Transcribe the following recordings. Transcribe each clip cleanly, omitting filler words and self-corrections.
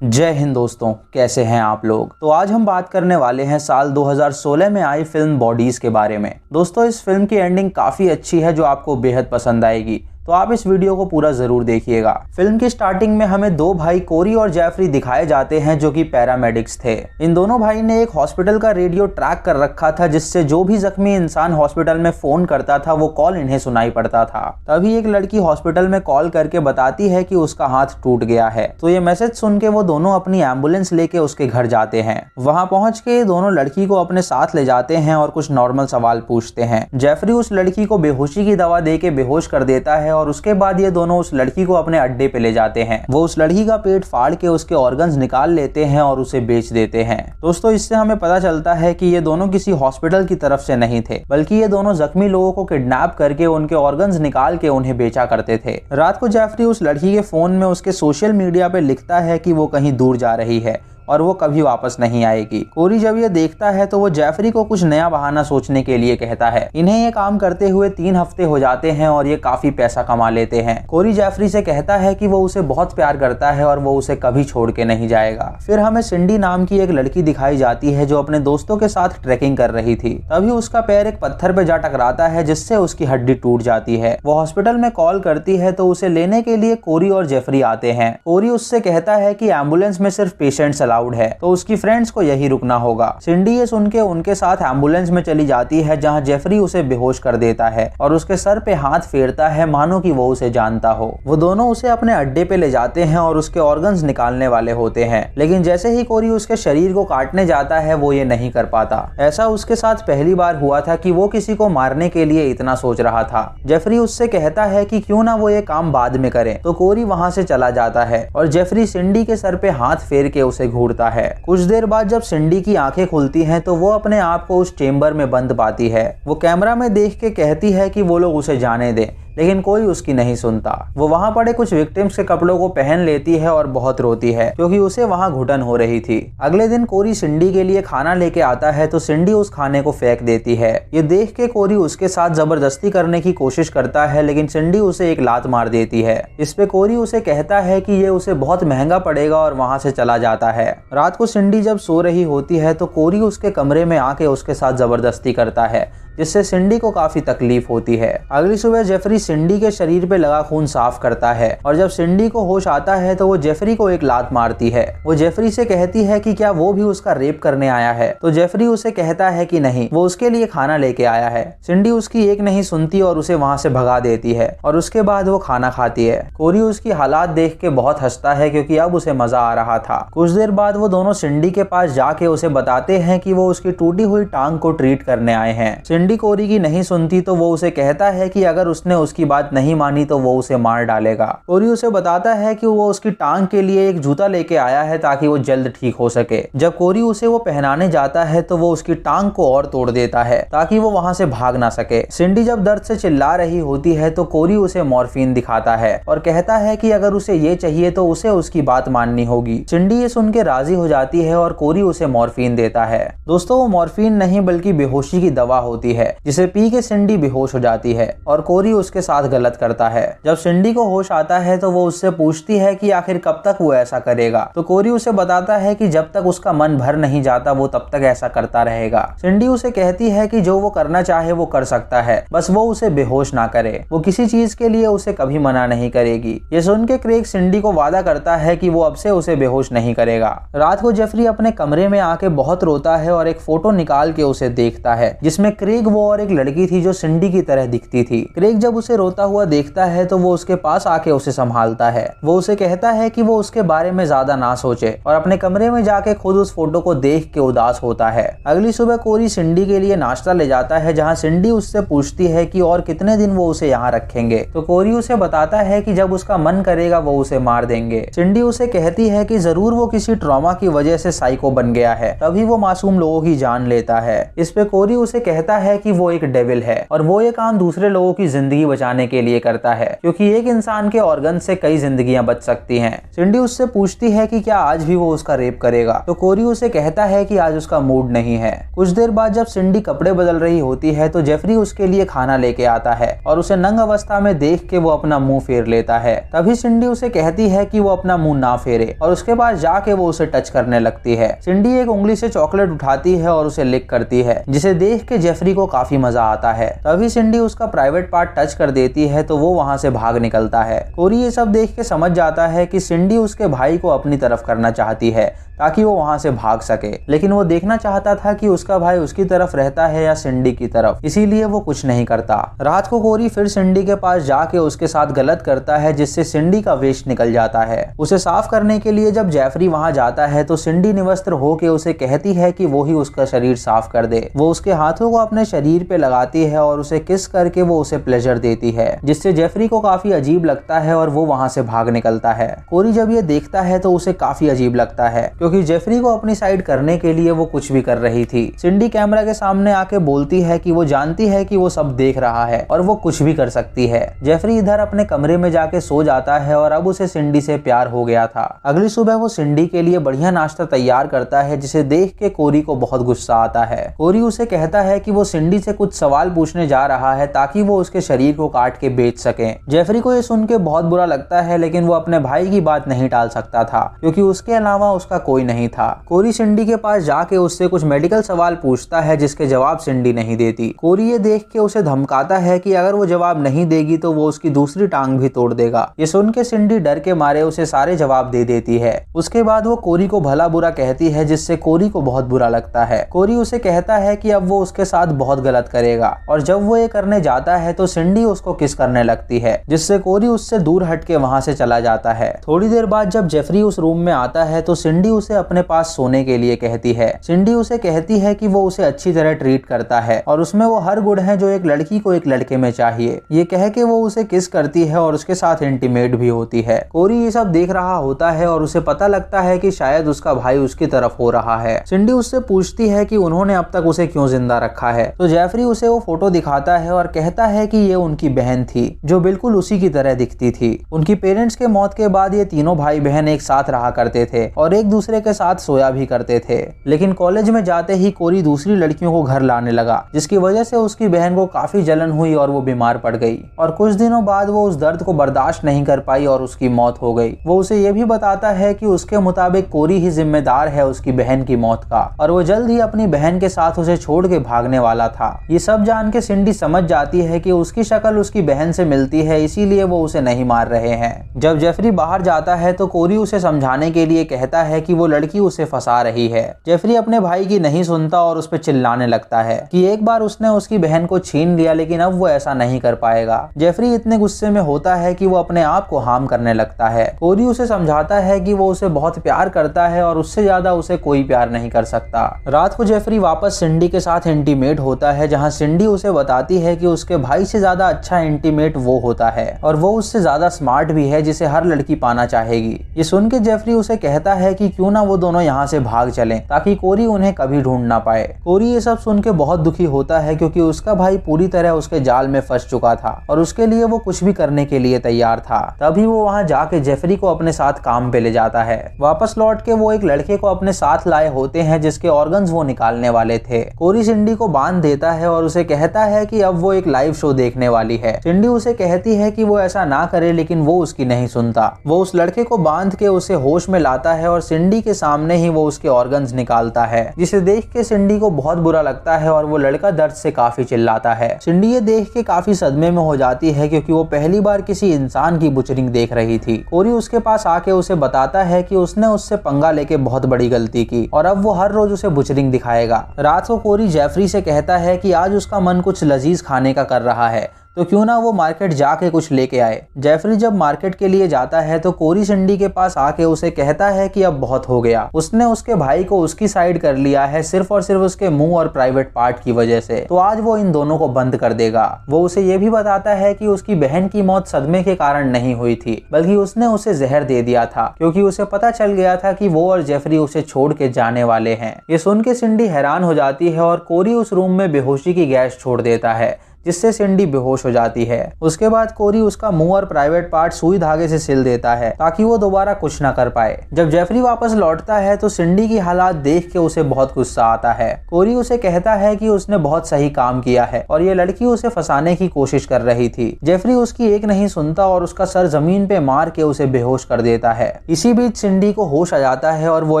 जय हिंद दोस्तों, कैसे हैं आप लोग। तो आज हम बात करने वाले हैं साल 2016 में आई फिल्म बॉडीज के बारे में। दोस्तों, इस फिल्म की एंडिंग काफी अच्छी है जो आपको बेहद पसंद आएगी, तो आप इस वीडियो को पूरा जरूर देखिएगा। फिल्म की स्टार्टिंग में हमें दो भाई कोरी और जेफरी दिखाए जाते हैं जो कि पैरामेडिक्स थे। इन दोनों भाई ने एक हॉस्पिटल का रेडियो ट्रैक कर रखा था जिससे जो भी जख्मी इंसान हॉस्पिटल में फोन करता था वो कॉल इन्हें सुनाई पड़ता था। तभी एक लड़की हॉस्पिटल में कॉल करके बताती है कि उसका हाथ टूट गया है। तो ये मैसेज सुन के वो दोनों अपनी एम्बुलेंस लेके उसके घर जाते हैं। वहाँ पहुंच के दोनों लड़की को अपने साथ ले जाते हैं और कुछ नॉर्मल सवाल पूछते हैं। जेफरी उस लड़की को बेहोशी की दवा दे के बेहोश कर देता है और उसके बाद ये दोनों उस लड़की को अपने अड्डे पे ले जाते हैं। वो उस लड़की का पेट फाड़ के उसके ऑर्गन्स निकाल लेते हैं और उसे बेच देते हैं। दोस्तों, इससे हमें पता चलता है कि ये दोनों किसी हॉस्पिटल की तरफ से नहीं थे, बल्कि ये दोनों जख्मी लोगों को किडनैप करके उनके ऑर्गन्स निकाल के उन्हें बेचा करते थे। रात को जेफरी उस लड़की के फोन में उसके सोशल मीडिया पे लिखता है कि वो कहीं दूर जा रही है और वो कभी वापस नहीं आएगी। कोरी जब ये देखता है तो वो जेफरी को कुछ नया बहाना सोचने के लिए कहता है। इन्हें ये काम करते हुए 3 हफ्ते हो जाते हैं और ये काफी पैसा कमा लेते हैं। कोरी जेफरी से कहता है कि वो उसे बहुत प्यार करता है और वो उसे कभी छोड़ के नहीं जाएगा। फिर हमें सिंडी नाम की एक लड़की दिखाई जाती है जो अपने दोस्तों के साथ ट्रेकिंग कर रही थी। तभी उसका पैर एक पत्थर पे जा टकराता है जिससे उसकी हड्डी टूट जाती है। वो हॉस्पिटल में कॉल करती है तो उसे लेने के लिए कोरी और जेफरी आते हैं। कोरी उससे कहता है कि एम्बुलेंस में सिर्फ पेशेंट्स अलाउड है, तो उसकी फ्रेंड्स को यही रुकना होगा। सिंडी ये सुन के उनके साथ एम्बुलेंस में चली जाती है जहां जेफरी उसे बेहोश कर देता है और उसके सर पे हाथ फेरता है मानो कि वो उसे जानता हो। वो दोनों उसे अपने अड्डे पे ले जाते हैं और उसके ऑर्गन्स निकालने वाले होते हैं, लेकिन जैसे ही कोरी उसके शरीर को काटने जाता है वो ये नहीं कर पाता। ऐसा उसके साथ पहली बार हुआ था कि वो किसी को मारने के लिए इतना सोच रहा था। जेफरी उससे कहता है कि क्यों ना वो ये काम बाद में करे, तो कोरी वहां से चला जाता है और जेफरी सिंडी के सर पे हाथ फेर के उसे घूरता है। कुछ देर बाद जब सिंडी की आंखें खुलती हैं तो वो अपने आप को उस चेम्बर में बंद पाती है। वो कैमरा में देख के कहती है कि वो लोग उसे जाने दें, लेकिन कोई उसकी नहीं सुनता। वो वहां पड़े कुछ विक्टिम्स के कपड़ों को पहन लेती है और बहुत रोती है क्योंकि उसे वहां घुटन हो रही थी। अगले दिन कोरी सिंडी के लिए खाना लेके आता है तो सिंडी उस खाने को फेंक देती है। ये देख के कोरी उसके साथ जबरदस्ती करने की कोशिश करता है, लेकिन सिंडी उसे एक लात मार देती है। इस पे कोरी उसे कहता है कि ये उसे बहुत महंगा पड़ेगा और वहां से चला जाता है। रात को सिंडी जब सो रही होती है तो कोरी उसके कमरे में आके उसके साथ जबरदस्ती करता है, जिससे सिंडी को काफी तकलीफ होती है। अगली सुबह जेफरी सिंडी के शरीर पे लगा खून साफ करता है और जब सिंडी को होश आता है तो वो जेफरी को एक लात मारती है। वो जेफरी से कहती है कि क्या वो भी उसका रेप करने आया है, तो जेफरी उसे कहता है कि नहीं, वो उसके लिए खाना लेके आया है। सिंडी उसकी एक नहीं सुनती और उसे वहां से भगा देती है और उसके बाद वो खाना खाती है। कोरी उसकी हालात देख के बहुत हंसता है क्योंकि अब उसे मजा आ रहा था। कुछ देर बाद वो दोनों सिंडी के पास जाके उसे बताते हैं कि वो उसकी टूटी हुई टांग को ट्रीट करने आए हैं। सिंडी कोरी की नहीं सुनती तो वो उसे कहता है कि अगर उसने उसकी बात नहीं मानी तो वो उसे मार डालेगा। कोरी उसे बताता है कि वो उसकी टांग के लिए एक जूता लेके आया है ताकि वो जल्द ठीक हो सके। जब कोरी उसे वो पहनाने जाता है तो वो उसकी टांग को और तोड़ देता है ताकि वो वहां से भाग ना सके। सिंडी जब दर्द से चिल्ला रही होती है तो कोरी उसे मॉर्फिन दिखाता है और कहता है कि अगर उसे ये चाहिए तो उसे उसकी बात माननी होगी। सिंडी ये सुन के राजी हो जाती है और कोरी उसे मॉर्फिन देता है। दोस्तों, वो मॉर्फिन नहीं बल्कि बेहोशी की दवा होती है जिसे पी के सिंडी बेहोश हो जाती है और कोरी उसके साथ गलत करता है। जब सिंडी को होश आता है तो वो उससे पूछती है कि आखिर कब तक वो ऐसा करेगा, तो कोरी उसे बताता है कि जब तक उसका मन भर नहीं जाता वो तब तक ऐसा करता रहेगा। सिंडी उसे कहती है कि जो वो करना चाहे वो कर सकता है, बस वो उसे बेहोश ना करे। वो किसी चीज के लिए उसे कभी मना नहीं करेगी। ये सुन के क्रेग सिंडी को वादा करता है कि वो अब से उसे बेहोश नहीं करेगा। रात को जेफरी अपने कमरे में आके बहुत रोता है और एक फोटो निकाल के उसे देखता है जिसमें क्रेग वो और एक लड़की थी जो सिंडी की तरह दिखती थी। क्रेग जब उसे रोता हुआ देखता है तो वो उसके पास आके उसे संभालता है। वो उसे कहता है कि वो उसके बारे में ज्यादा ना सोचे और अपने कमरे में जाके खुद उस फोटो को देख के उदास होता है। अगली सुबह कोरी सिंडी के लिए नाश्ता ले जाता है जहाँ सिंडी उससे पूछती है कि और कितने दिन वो उसे यहाँ रखेंगे, तो कोरी उसे बताता है कि जब उसका मन करेगा वो उसे मार देंगे। सिंडी उसे कहती है कि जरूर वो किसी ट्रॉमा की वजह से साइको बन गया है, तभी वो मासूम लोगों की जान लेता है। इस पे कोरी उसे कहता है है कि वो एक डेविल है और वो ये काम दूसरे लोगों की जिंदगी बचाने के लिए करता है, क्योंकि एक इंसान के ऑर्गन से कई जिंदगियां बच सकती हैं। सिंडी उससे पूछती है कि क्या आज भी वो उसका रेप करेगा, तो कोरी उसे कहता है कि आज उसका मूड नहीं है। कुछ देर बाद जब सिंडी कपड़े बदल रही होती है तो जेफरी उसके लिए खाना लेके आता है और उसे नंग अवस्था में देख के वो अपना मुंह फेर लेता है। तभी सिंडी उसे कहती है कि वो अपना मुंह ना फेरे और उसके पास जाके वो उसे टच करने लगती है। सिंडी एक उंगली से चॉकलेट उठाती है और उसे लिक करती है, जिसे देख के जेफरी को काफी मजा आता है। तभी सिंडी उसका प्राइवेट पार्ट टच कर देती है तो वो वहाँ से भाग निकलता है। कोरी ये सब देख के समझ जाता है कि सिंडी उसके भाई को अपनी तरफ करना चाहती है ताकि वो वहां से भाग सके, लेकिन वो देखना चाहता था कि उसका भाई उसकी तरफ रहता है या सिंडी की तरफ, इसीलिए वो कुछ नहीं करता। रात को कोरी फिर सिंडी के पास जाके उसके साथ गलत करता है, जिससे सिंडी का वेस्ट निकल जाता है। उसे साफ करने के लिए जब जेफरी वहां जाता है तो सिंडी निवस्त्र होके उसे कहती है कि वो ही उसका शरीर साफ कर दे। वो उसके हाथों को अपने शरीर पे लगाती है और उसे किस करके वो उसे प्लेजर देती है, जिससे जेफरी को काफी अजीब लगता है और वो वहां से भाग निकलता है। कोरी जब ये देखता है तो उसे काफी अजीब लगता है, क्योंकि जेफरी को अपनी साइड करने के लिए वो कुछ भी कर रही थी। सिंडी कैमरा के सामने आके बोलती है कि वो जानती है कि वो सब देख रहा है और वो कुछ भी कर सकती है। जेफरी इधर अपने कमरे में जाके सो जाता है और अब उसे सिंडी से प्यार हो गया था। अगली सुबह वो सिंडी के लिए बढ़िया नाश्ता तैयार करता है, जिसे देख के कोरी को बहुत गुस्सा आता है। कोरी उसे कहता है कि वो सिंडी से कुछ सवाल पूछने जा रहा है ताकि वो उसके शरीर को काट के बेच सके। जेफरी को ये सुन के बहुत बुरा लगता है, लेकिन वो अपने भाई की बात नहीं टाल सकता था, क्योंकि उसके अलावा उसका कोई नहीं था। कोरी सिंडी के पास जाके उससे कुछ मेडिकल सवाल पूछता है, जिसके जवाब सिंडी नहीं देती। कोरी ये देख के उसे धमकाता है कि अगर वो जवाब नहीं देगी तो वो उसकी दूसरी टांग भी तोड़ देगा। ये सुन के सिंडी डर के मारे उसे सारे जवाब दे देती है। उसके बाद वो कोरी को भला बुरा कहती है, जिससे कोरी को बहुत बुरा लगता है। कोरी उसे कहता है कि अब वो उसके साथ बहुत गलत करेगा, और जब वो ये करने जाता है तो सिंडी उसको किस करने लगती है, जिससे कोरी उससे दूर हट के वहां से चला जाता है। थोड़ी देर बाद जब जेफरी उस रूम में आता है तो सिंडी उसे अपने पास सोने के लिए कहती है। सिंडी उसे कहती है कि वो उसे अच्छी तरह ट्रीट करता है और उसमें वो हर गुण है जो एक लड़की को एक लड़के में चाहिए। ये कह के वो उसे किस करती है और उसके साथ इंटीमेट भी होती है। कोरी ये सब देख रहा होता है और उसे पता लगता है कि शायद उसका भाई उसकी तरफ हो रहा है। सिंडी उससे पूछती है कि उन्होंने अब तक उसे क्यों जिंदा रखा है, तो जेफरी उसे वो फोटो दिखाता है और कहता है कि ये उनकी बहन थी जो बिल्कुल उसी की तरह दिखती थी। उनकी पेरेंट्स के मौत के बाद ये तीनों भाई बहन एक साथ रहा करते थे और एक दूसरे के साथ सोया भी करते थे, लेकिन कॉलेज में जाते ही कोरी दूसरी लड़कियों को घर लाने लगा, जिसकी वजह से उसकी बहन को काफी जलन हुई और वो बीमार पड़ गई। और कुछ दिनों बाद वो उस दर्द को बर्दाश्त नहीं कर पाई और उसकी मौत हो गई। वो उसे ये भी बताता है कि उसके मुताबिक कोरी ही जिम्मेदार है उसकी बहन की मौत का, और वो जल्द ही अपनी बहन के साथ उसे छोड़ के भागने वाला था। ये सब जान के सिंडी समझ जाती है कि उसकी शक्ल उसकी बहन से मिलती है, इसीलिए वो उसे नहीं मार रहे हैं। जब जेफरी बाहर जाता है तो कोरी उसे समझाने के लिए कहता है कि वो लड़की उसे फंसा रही है। जेफरी अपने भाई की नहीं सुनता और उस पर चिल्लाने लगता है कि एक बार उसने उसकी बहन को छीन लिया, लेकिन अब वो ऐसा नहीं कर पाएगा। जेफरी इतने गुस्से में होता है कि वो अपने आप को हार्म करने लगता है। कोरी उसे समझाता है कि वो उसे बहुत प्यार करता है और उससे ज्यादा उसे कोई प्यार नहीं कर सकता। रात को जेफरी वापस सिंडी के साथ इंटीमेट होता है, जहाँ सिंडी उसे बताती है कि उसके भाई से ज्यादा अच्छा इंटीमेट वो होता है और वो उससे ज्यादा स्मार्ट भी है, जिसे हर लड़की पाना चाहेगी। ये सुन के जेफरी उसे कहता है कि क्यों ना वो दोनों यहाँ से भाग चलें ताकि कोरी उन्हें कभी ढूंढ ना पाए। कोरी ये सब सुन के बहुत दुखी होता है, क्योंकि उसका भाई पूरी तरह उसके जाल में फंस चुका था और उसके लिए वो कुछ भी करने के लिए तैयार था। तभी वो वहाँ जाके जेफरी को अपने साथ काम पे ले जाता है। वापस लौट के वो एक लड़के को अपने साथ लाए होते हैं, जिसके ऑर्गन्स वो निकालने वाले थे। कोरी सिंडी को बांध देता है और उसे कहता है कि अब वो एक लाइव शो देखने वाली है। सिंडी उसे कहती है कि वो ऐसा ना करे, लेकिन वो उसकी नहीं सुनता। वो उस लड़के को बांध के उसे होश में लाता है और सिंडी के सामने ही वो उसके ऑर्गन्स निकालता है, जिसे देख के सिंडी को बहुत बुरा लगता है और वो लड़का दर्द से काफी चिल्लाता है। सिंडी ये देख के काफी सदमे में हो जाती है, क्योंकि वो पहली बार किसी इंसान की बुचरिंग देख रही थी। कोरी उसके पास आके उसे बताता है कि उसने उससे पंगा लेके बहुत बड़ी गलती की और अब वो हर रोज उसे बुचरिंग दिखाएगा। रात को कोरी जेफरी से कहता है कि आज उसका मन कुछ लजीज खाने का कर रहा है, तो क्यों ना वो मार्केट जाके कुछ लेके आए। जेफरी जब मार्केट के लिए जाता है तो कोरी सिंडी के पास आके उसे कहता है कि अब बहुत हो गया, उसने उसके भाई को उसकी साइड कर लिया है सिर्फ और सिर्फ उसके मुंह और प्राइवेट पार्ट की वजह से, तो आज वो इन दोनों को बंद कर देगा। वो उसे ये भी बताता है कि उसकी बहन की मौत सदमे के कारण नहीं हुई थी, बल्कि उसने उसे जहर दे दिया था, क्योंकि उसे पता चल गया था कि वो और जेफरी उसे छोड़ के जाने वाले हैं। ये सुन के सिंडी हैरान हो जाती है और कोरी उस रूम में बेहोशी की गैस छोड़ देता है, जिससे सिंडी बेहोश हो जाती है। उसके बाद कोरी उसका मुंह और प्राइवेट पार्ट सुई धागे से सिल देता है ताकि वो दोबारा कुछ ना कर पाए। जब जेफरी वापस लौटता है तो सिंडी की हालात देख के उसे बहुत गुस्सा आता है। कोरी उसे कहता है कि उसने बहुत सही काम किया है और ये लड़की उसे फंसाने की कोशिश कर रही थी। जेफरी उसकी एक नहीं सुनता और उसका सर जमीन पे मार के उसे बेहोश कर देता है। इसी बीच सिंडी को होश आ जाता है और वो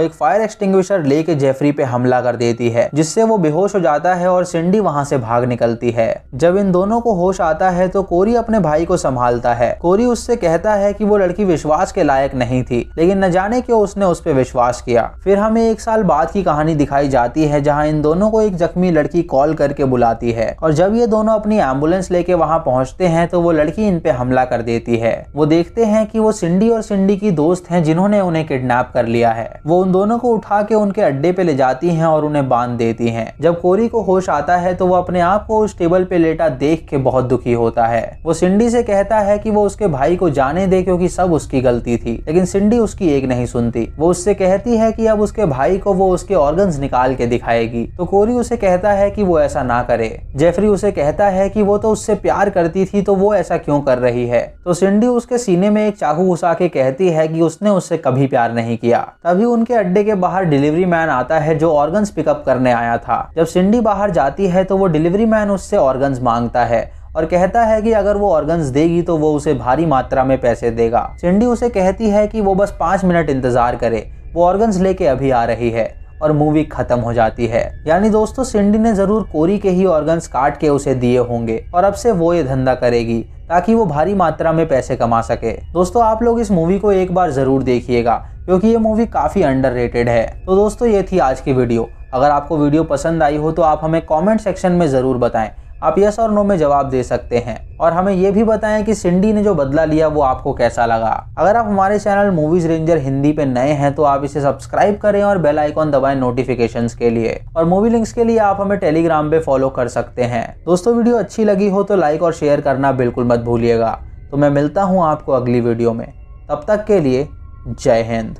एक फायर एक्सटिंग्विशर लेके जेफरी पे हमला कर देती है, जिससे वो बेहोश हो जाता है और सिंडी वहां से भाग निकलती है। जब इन दोनों को होश आता है तो कोरी अपने भाई को संभालता है। कोरी उससे कहता है कि वो लड़की विश्वास के लायक नहीं थी, लेकिन न जाने क्यों उसने उस पर विश्वास किया। फिर हमें 1 साल बाद की कहानी दिखाई जाती है, जहां इन दोनों को एक जख्मी लड़की कॉल करके बुलाती है, और जब ये दोनों अपनी एम्बुलेंस लेके वहां पहुंचते हैं तो वो लड़की इन पे हमला कर देती है। वो देखते हैं कि वो सिंडी और सिंडी की दोस्त हैं जिन्होंने उन्हें किडनैप कर लिया है। वो उन दोनों को उठा के उनके अड्डे पे ले जाती हैं और उन्हें बांध देती हैं। जब कोरी को होश आता है तो वो अपने आप को उस टेबल पे लेटा देख के बहुत दुखी होता है। वो सिंडी से कहता है कि वो उसके भाई को जाने दे क्योंकि सब उसकी गलती थी, लेकिन सिंडी उसकी एक नहीं सुनती। वो उससे कहती है कि अब उसके भाई को वो उसके ऑर्गन्स निकाल के दिखाएगी, तो कोरी उसे कहता है कि वो ऐसा ना करे। जेफरी उसे कहता है कि वो तो उससे प्यार करती थी, तो वो ऐसा क्यों कर रही है। तो सिंडी उसके सीने में एक चाकू घुसा के कहती है कि उसने उससे कभी प्यार नहीं किया। तभी उनके अड्डे के बाहर डिलीवरी मैन आता है जो ऑर्गन्स पिकअप करने आया था। जब सिंडी बाहर जाती है तो वो डिलीवरी मैन उससे ऑर्गन्स मांगता है और कहता है कि अगर वो ऑर्गन्स देगी तो वो उसे भारी मात्रा में पैसे देगा। सिंडी उसे कहती है कि वो बस 5 मिनट इंतजार करे, वो ऑर्गन्स लेके अभी आ रही है, और मूवी खत्म हो जाती है। यानी दोस्तों, सिंडी ने जरूर कोरी के ही ऑर्गन्स काट के उसे दिए होंगे और अब से वो ये धंधा करेगी ताकि वो भारी मात्रा में पैसे कमा सके। दोस्तों, आप लोग इस मूवी को एक बार जरूर देखिएगा क्योंकि ये मूवी काफी अंडररेटेड है। तो दोस्तों, ये थी आज की वीडियो। अगर आपको वीडियो पसंद आई हो तो आप हमें कमेंट सेक्शन में जरूर बताएं। आप यस और नो में जवाब दे सकते हैं, और हमें ये भी बताएं कि सिंडी ने जो बदला लिया वो आपको कैसा लगा। अगर आप हमारे चैनल मूवीज रेंजर हिंदी पे नए हैं तो आप इसे सब्सक्राइब करें और बेल आइकॉन दबाएं नोटिफिकेशंस के लिए, और मूवी लिंक्स के लिए आप हमें टेलीग्राम पे फॉलो कर सकते हैं। दोस्तों, वीडियो अच्छी लगी हो तो लाइक और शेयर करना बिल्कुल मत भूलिएगा। तो मैं मिलता हूँ आपको अगली वीडियो में, तब तक के लिए जय हिंद।